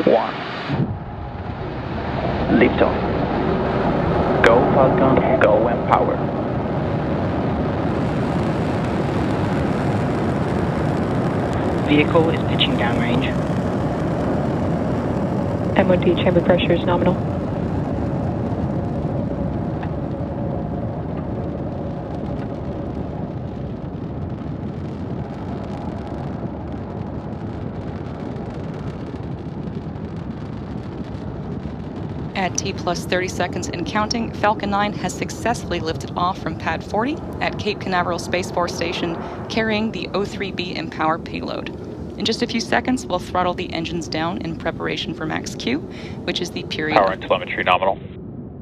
1. Liftoff. Go Falcon, go mPower. Vehicle is pitching downrange. MOD chamber pressure is nominal. At T plus 30 seconds and counting, Falcon 9 has successfully lifted off from Pad 40 at Cape Canaveral Space Force Station, carrying the O3b mPower payload. In just a few seconds, we'll throttle the engines down in preparation for max Q, which is the period Power and telemetry nominal.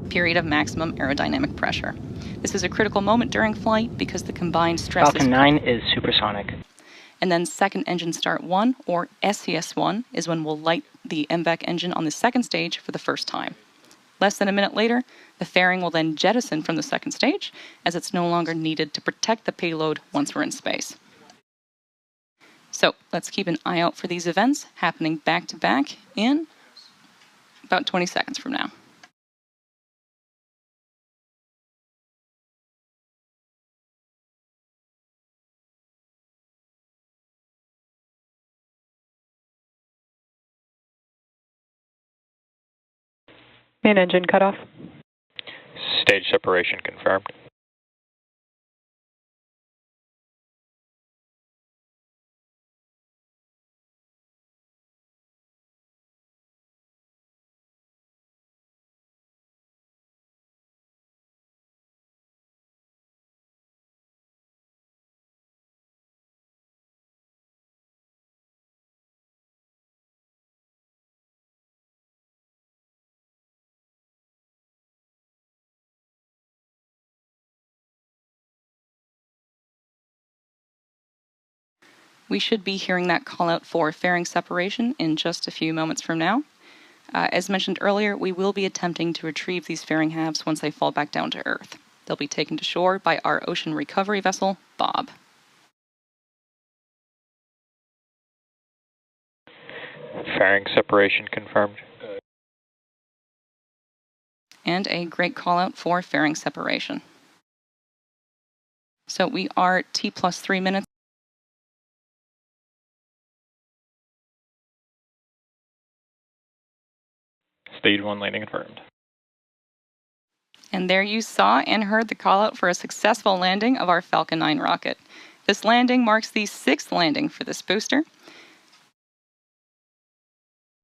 Period of maximum aerodynamic pressure. This is a critical moment during flight because the combined stresses... Falcon 9 is supersonic. And then second engine start 1, or SCS1, is when we'll light the MVAC engine on the second stage for the first time. Less than a minute later, the fairing will then jettison from the second stage, as it's no longer needed to protect the payload once we're in space. So let's keep an eye out for these events happening back to back in about 20 seconds from now. Main engine cutoff. Stage separation confirmed. We should be hearing that call out for fairing separation in just a few moments from now. As mentioned earlier, we will be attempting to retrieve these fairing halves once they fall back down to Earth. They'll be taken to shore by our ocean recovery vessel, Bob. Fairing separation confirmed. And a great call out for fairing separation. So we are T plus 3 minutes. Stage 1 landing confirmed. And there you saw and heard the call out for a successful landing of our Falcon 9 rocket. This landing marks the 6th landing for this booster.